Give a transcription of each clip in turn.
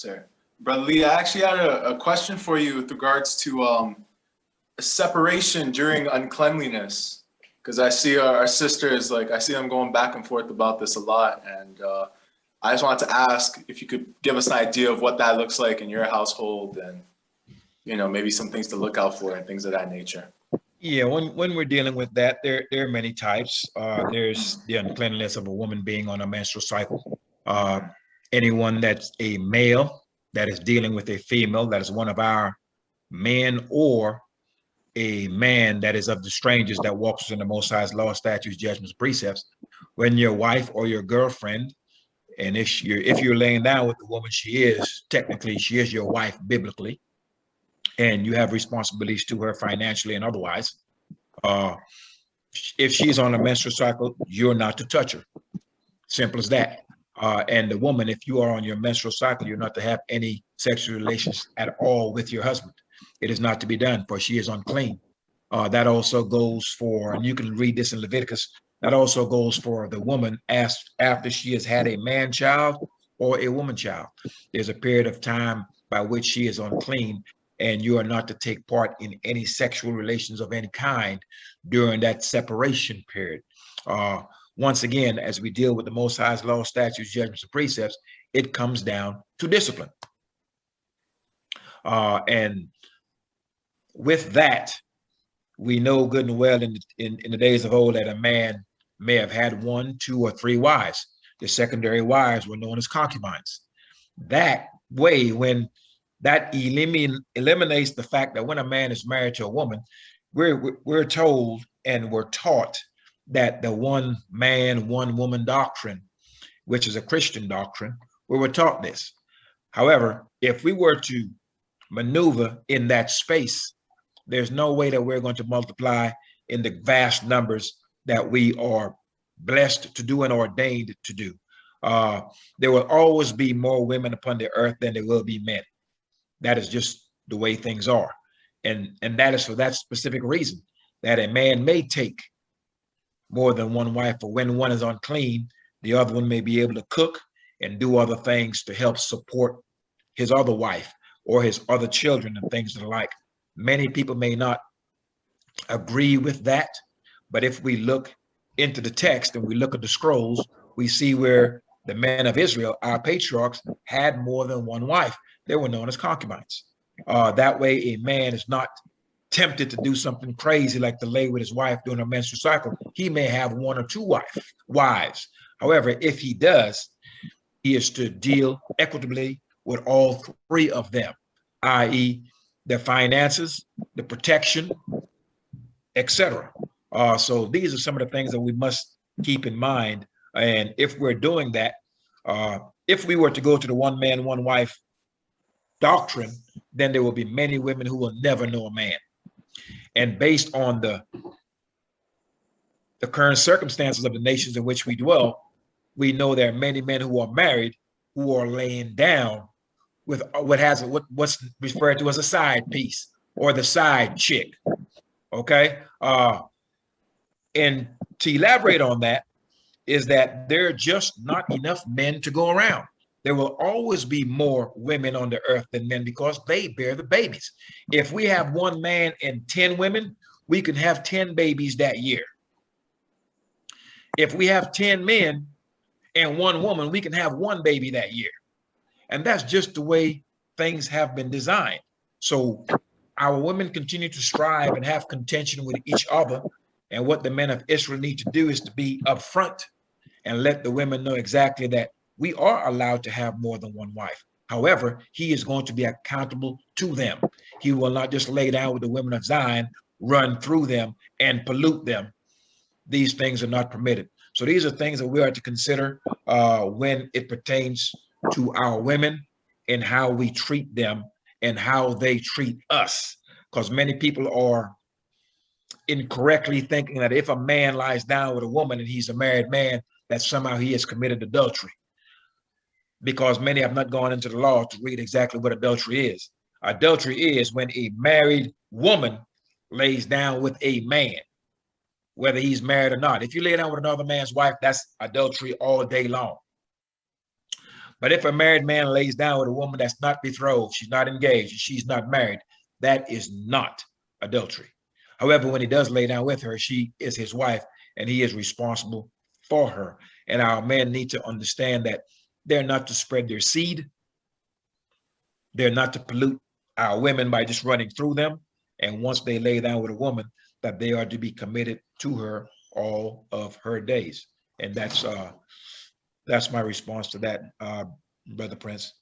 Sir. Brother Lee, I actually had a question for you with regards to separation during uncleanliness. Because I see our sisters, like I see them going back and forth about this a lot. And I just wanted to ask if you could give us an idea of what that looks like in your household and, you know, maybe some things to look out for and things of that nature. Yeah, when we're dealing with that, there are many types. There's the uncleanliness of a woman being on a menstrual cycle. Anyone that's a male that is dealing with a female that is one of our men, or a man that is of the strangers that walks in the Most High's law, statutes, judgments, precepts. When your wife or your girlfriend, and if you're laying down with the woman, she is your wife biblically, and you have responsibilities to her financially and otherwise. If she's on a menstrual cycle, you're not to touch her. Simple as that. And the woman, if you are on your menstrual cycle, you're not to have any sexual relations at all with your husband. It is not to be done, for she is unclean. That also goes for, and you can read this in Leviticus, that also goes for the woman after she has had a man child or a woman child. There's a period of time by which she is unclean, and you are not to take part in any sexual relations of any kind during that separation period. Once again, as we deal with the Most High's law, statutes, judgments, and precepts, it comes down to discipline. And with that, we know good and well in the days of old that a man may have had 1, 2, or 3 wives. The secondary wives were known as concubines. That way, when that eliminates the fact that when a man is married to a woman, we're told and we're taught that the one man, one woman doctrine, which is a Christian doctrine, we were taught this. However, if we were to maneuver in that space, there's no way that we're going to multiply in the vast numbers that we are blessed to do and ordained to do. There will always be more women upon the earth than there will be men. That is just the way things are. And that is for that specific reason, that a man may take more than one wife, or when one is unclean, the other one may be able to cook and do other things to help support his other wife or his other children and things of the like. Many people may not agree with that, but if we look into the text and we look at the scrolls, we see where the men of Israel, our patriarchs, had more than one wife. They were known as concubines. That way, a man is not tempted to do something crazy like to lay with his wife during a menstrual cycle. He may have 1 or 2 wives. However, if he does, he is to deal equitably with all 3 of them, i.e., their finances, the protection, etc. So these are some of the things that we must keep in mind. And if we're doing that, if we were to go to the one man, one wife doctrine, then there will be many women who will never know a man. And based on the current circumstances of the nations in which we dwell, we know there are many men who are married who are laying down with what's referred to as a side piece or the side chick. Okay. And to elaborate on that is that there are just not enough men to go around. There will always be more women on the earth than men because they bear the babies. If we have 1 man and 10 women, we can have 10 babies that year. If we have 10 men and 1 woman, we can have 1 baby that year. And that's just the way things have been designed. So our women continue to strive and have contention with each other. And what the men of Israel need to do is to be upfront and let the women know exactly that we are allowed to have more than 1 wife. However, he is going to be accountable to them. He will not just lay down with the women of Zion, run through them, and pollute them. These things are not permitted. So these are things that we are to consider when it pertains to our women and how we treat them and how they treat us. Because many people are incorrectly thinking that if a man lies down with a woman and he's a married man, that somehow he has committed adultery. Because many have not gone into the law to read exactly what adultery is. Adultery is when a married woman lays down with a man, whether he's married or not. If you lay down with another man's wife, that's adultery all day long. But if a married man lays down with a woman that's not betrothed, she's not engaged, she's not married, that is not adultery. However, when he does lay down with her, she is his wife and he is responsible for her. And our men need to understand that they're not to spread their seed. They're not to pollute our women by just running through them. And once they lay down with a woman, that they are to be committed to her all of her days. And that's my response to that, Brother Prince.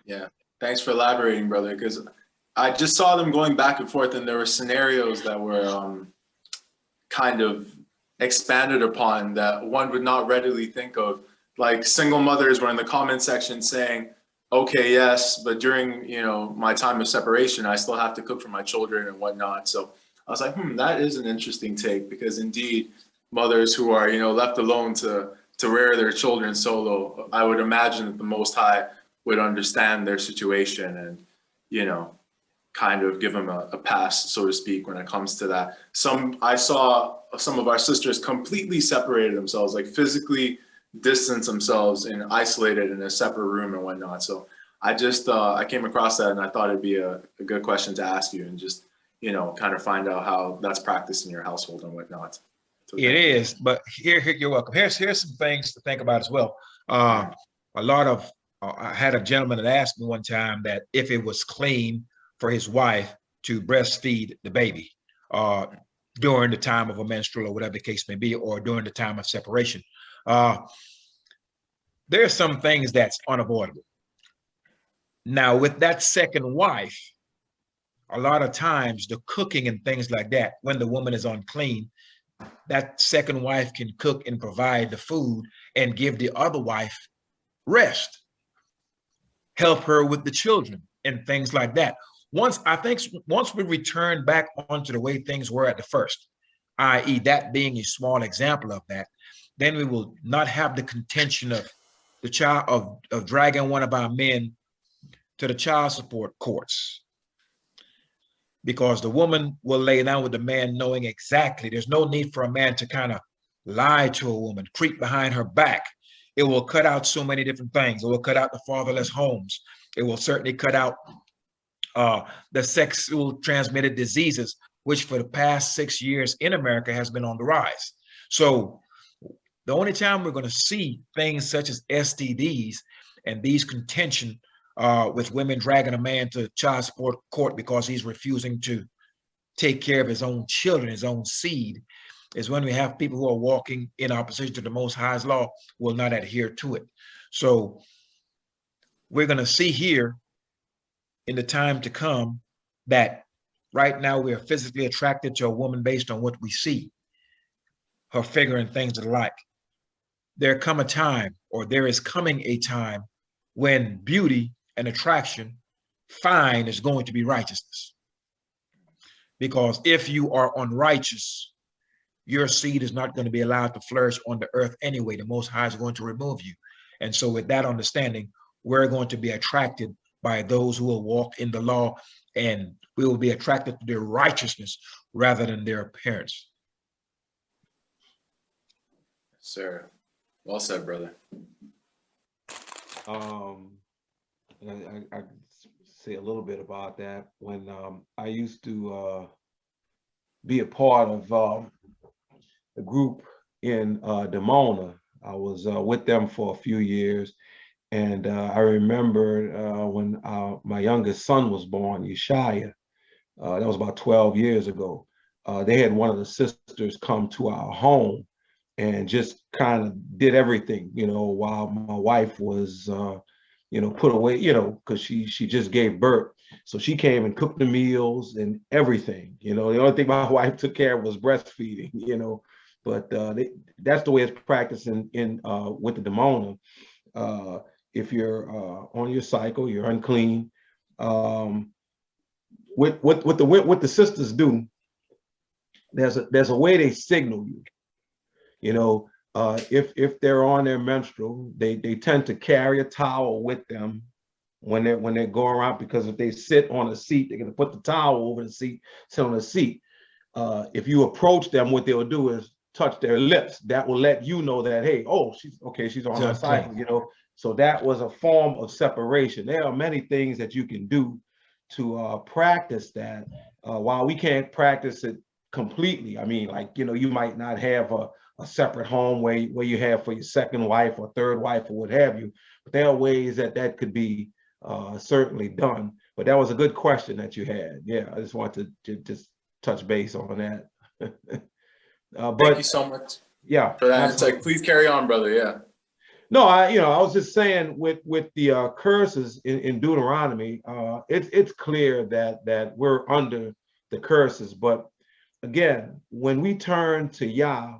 Yeah, thanks for elaborating, brother, because I just saw them going back and forth, and there were scenarios that were kind of expanded upon that one would not readily think of. Like single mothers were in the comment section saying, okay, yes, but during, you know, my time of separation, I still have to cook for my children and whatnot. So I was like, that is an interesting take, because indeed mothers who are, you know, left alone to rear their children solo, I would imagine that the Most High would understand their situation and, you know, kind of give them a pass, so to speak, when it comes to that. I saw some of our sisters completely separated themselves, like physically distance themselves and isolated in a separate room and whatnot. So I just I came across that, and I thought it'd be a good question to ask you, and just, you know, kind of find out how that's practiced in your household and whatnot. So it is, but here you're welcome. Here's some things to think about as well. A lot of I had a gentleman that asked me one time that if it was clean for his wife to breastfeed the baby during the time of a menstrual or whatever the case may be, or during the time of separation. There are some things that's unavoidable. Now, with that second wife, a lot of times the cooking and things like that, when the woman is unclean, that second wife can cook and provide the food and give the other wife rest, help her with the children and things like that. Once we return back onto the way things were at the first, i.e. that being a small example of that, then we will not have the contention of the child of dragging one of our men to the child support courts, because the woman will lay down with the man knowing exactly. There's no need for a man to kind of lie to a woman, creep behind her back. It will cut out so many different things. It will cut out the fatherless homes. It will certainly cut out the sexual transmitted diseases, which for the past 6 years in America has been on the rise. So the only time we're going to see things such as STDs and these contention with women dragging a man to child support court because he's refusing to take care of his own children, his own seed, is when we have people who are walking in opposition to the Most High's law, will not adhere to it. So we're going to see here in the time to come that right now we are physically attracted to a woman based on what we see, her figure and things of the like. There is coming a time when beauty and attraction, fine, is going to be righteousness. Because if you are unrighteous, your seed is not going to be allowed to flourish on the earth anyway. The Most High is going to remove you. And so with that understanding, we're going to be attracted by those who will walk in the law, and we will be attracted to their righteousness rather than their appearance. Sir, well said, brother. I say a little bit about that. When I used to be a part of a group in Dimona, I was with them for a few years, and I remember when my youngest son was born, Yisrrael, that was about 12 years ago. They had one of the sisters come to our home and just kind of did everything, you know, while my wife was, you know, put away, you know, because she just gave birth. So she came and cooked the meals and everything. You know, the only thing my wife took care of was breastfeeding, you know, but that's the way it's practiced in with the Dimona. If you're on your cycle, you're unclean. What the sisters do, there's a way they signal you. You know, if they're on their menstrual, they tend to carry a towel with them when they go around, because if they sit on a seat, they're gonna put the towel over the seat, sit on the seat. If you approach them, what they'll do is touch their lips. That will let you know that, hey, oh, she's on her cycle, you know. So that was a form of separation. There are many things that you can do to practice that. While we can't practice it completely, I mean, like, you know, you might not have a separate home where you have for your second wife or third wife or what have you, but there are ways that could be certainly done. But that was a good question that you had. Yeah, I just wanted to just touch base on that. Thank you so much Yeah, for that absolutely. insight. Please carry on, brother. Yeah. No, I was just saying with the curses in Deuteronomy, it's clear that we're under the curses. But again, when we turn to Yah,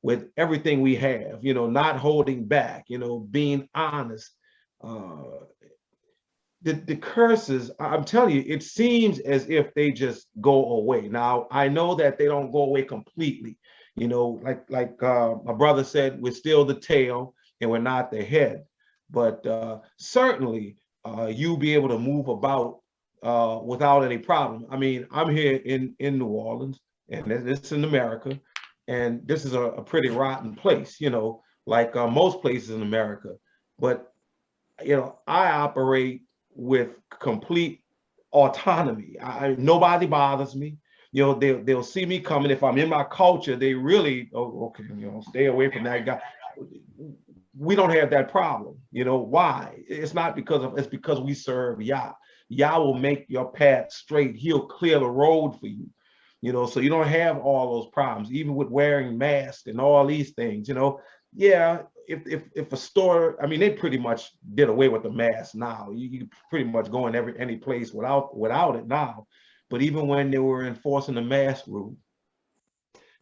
with everything we have, not holding back, being honest, the curses, I'm telling you, it seems as if they just go away. Now, I know that they don't go away completely. Like my brother said, we're still the tail and we're not the head. But certainly, you'll be able to move about without any problem. I mean, I'm here in New Orleans, and it's in America, and this is a pretty rotten place, like most places in America. But I operate with complete autonomy. Nobody bothers me. They'll see me coming. If I'm in my culture, they really, oh, okay, stay away from that guy. We don't have that problem. Why? It's not it's because we serve Yah. Yah will make your path straight. He'll clear the road for you. So you don't have all those problems, even with wearing masks and all these things. Yeah, if a store, I mean, they pretty much did away with the mask now. You pretty much go in any place without it now. But even when they were enforcing the mask rule,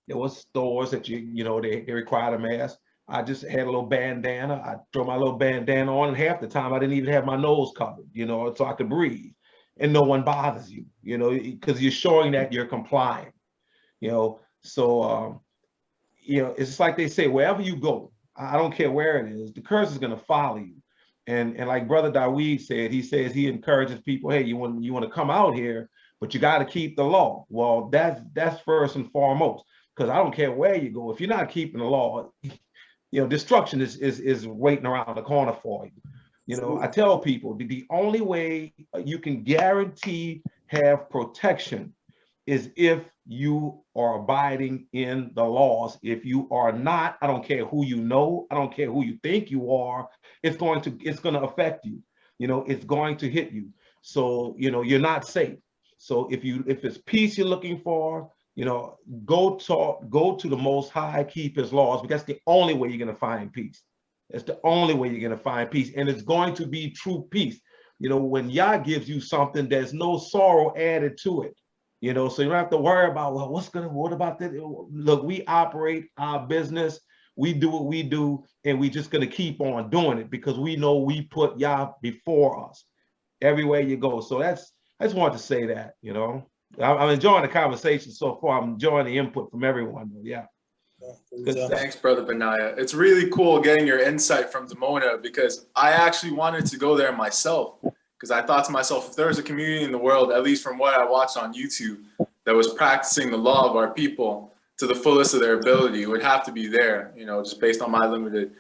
there was stores that they required a mask. I just had a little bandana. I throw my little bandana on, and half the time I didn't even have my nose covered, so I could breathe, and no one bothers you, because you're showing that you're complying, So it's just like they say, wherever you go, I don't care where it is, the curse is going to follow you. And like Brother Dawid said, he says he encourages people, hey, you want to come out here, but you got to keep the law. Well, that's first and foremost, because I don't care where you go. If you're not keeping the law, destruction is waiting around the corner for you. I tell people the only way you can guarantee have protection is if you are abiding in the laws. If you are not, I don't care who I don't care who you think you are, it's going to affect you. It's going to hit you. So, you're not safe. So if it's peace you're looking for, go to the Most High, keep his laws, because that's the only way you're going to find peace. That's the only way you're going to find peace. And it's going to be true peace. When Yah gives you something, there's no sorrow added to it. So you don't have to worry about, well, what about this? Look, we operate our business, we do what we do, and we just gonna keep on doing it because we know we put Yah before us everywhere you go. So I just wanted to say that, I'm enjoying the conversation so far. I'm enjoying the input from everyone. Yeah. Thanks, Brother Benaiah. It's really cool getting your insight from Dimona, because I actually wanted to go there myself. Because I thought to myself, if there was a community in the world, at least from what I watched on YouTube, that was practicing the law of our people to the fullest of their ability, it would have to be there, just based on my limited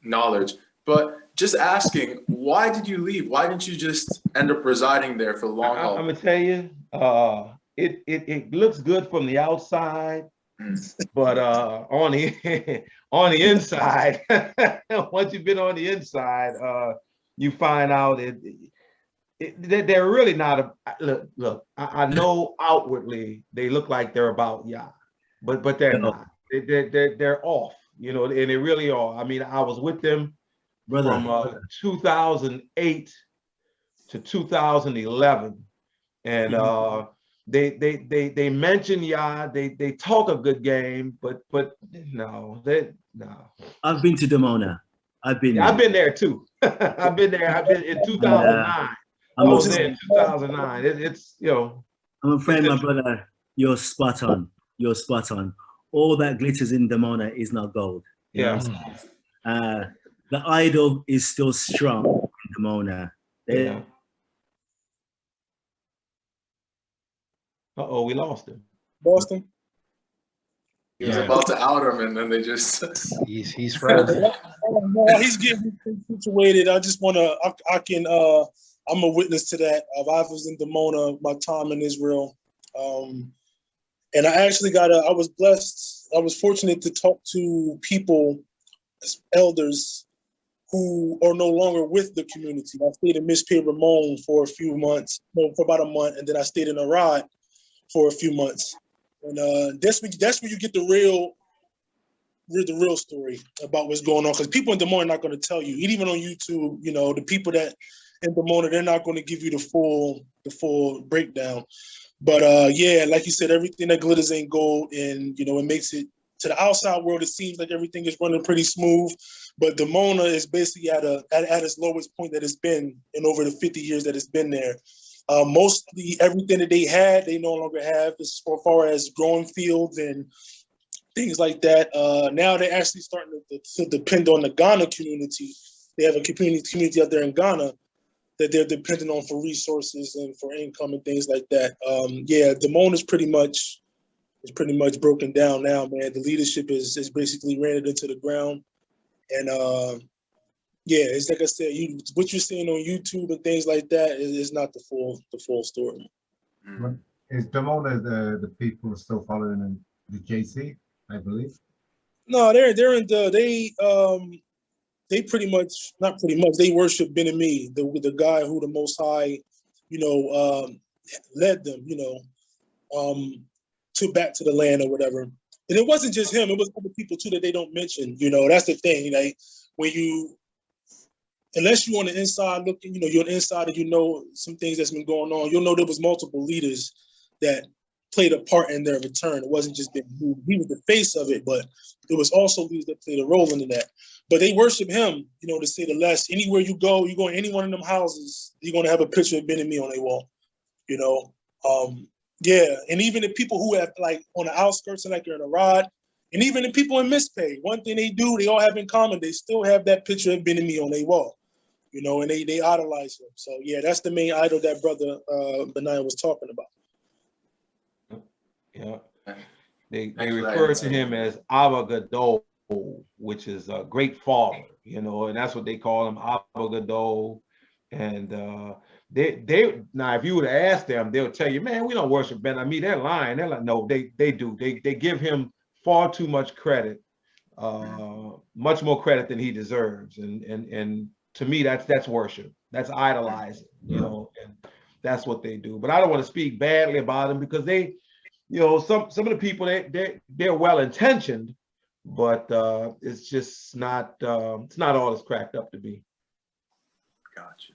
knowledge. But just asking, why did you leave? Why didn't you just end up residing there for the long haul? I'm gonna tell you, it looks good from the outside, but on the on the inside, once you've been on the inside, you find out they're really not look. I know outwardly they look like they're about Yah, but they're not. They're off, and they really are. I mean, I was with them from 2008 to 2011, and they mention Yah. They talk a good game, but no. I've been to Dimona. I've been there too. I've been in 2009. I was there in 2009. It's I'm afraid, my brother, you're spot on. You're spot on. All that glitters in Dimona is not gold. Yeah. The idol is still strong in Dimona. Yeah. Uh-oh, we lost him. Boston. He was Yeah. about to out him, and then they just. He's frozen. While he's getting situated, I just want to, I'm a witness to that. I was in Dimona, my time in Israel. And I actually I was blessed. I was fortunate to talk to people, elders, who are no longer with the community. I stayed in Mishpe Ramon for a few months, for about a month, and then I stayed in Arad for a few months. And that's where you get the real story about what's going on. Because people in Dimona are not going to tell you. Even on YouTube, you know, the people that in Dimona, they're not going to give you the full breakdown. But yeah, like you said, everything that glitters ain't gold, and you know, it makes it to the outside world. It seems like everything is running pretty smooth, but Dimona is basically at its lowest point that it's been in over the 50 years that it's been there. Mostly everything that they had, they no longer have, as far as growing fields and things like that. Now they're actually starting to depend on the Ghana community. They have a community out there in Ghana that they're dependent on for resources and for income and things like that. Yeah, Dimona is pretty much broken down now, man. The leadership is basically ran it into the ground. And yeah, it's like I said, what you're seeing on YouTube and things like that is not the full story. Is Dimona the people still following the JC, I believe? No, they're in they pretty much, not pretty much, they worship Ben-Ami, the guy who the Most High, you know, led them, you know, back to the land or whatever. And it wasn't just him, it was other people too that they don't mention, you know, that's the thing, like unless you're on the inside looking, you know, you're an insider, you know some things that's been going on, you'll know there was multiple leaders that played a part in their return. It wasn't just Ben-Ami. He was the face of it, but there was also leaders that played a role in that. But they worship him, you know, to say the less. Anywhere you go in any one of them houses, you're going to have a picture of Ben-Ami on their wall, you know. Yeah, and even the people who have, like, on the outskirts and like they're in Arad, and even the people in Mispay, one thing they do, they all have in common, they still have that picture of Ben-Ami on their wall, you know, and they idolize him. So, yeah, that's the main idol that Brother Benaiah was talking about. Yeah, they refer to him as Abba Gadol, which is a great father, you know, and that's what they call him, Abba Gadol. And they now, if you would ask them, they'll tell you, man, we don't worship Ben-Ami. They're lying. They're like, no, they do. They give him far too much credit, much more credit than he deserves. And to me, that's worship. That's idolizing, you know, and that's what they do. But I don't want to speak badly about them because they, you know, some of the people, they're well intentioned, but it's just not it's not all it's cracked up to be. Gotcha.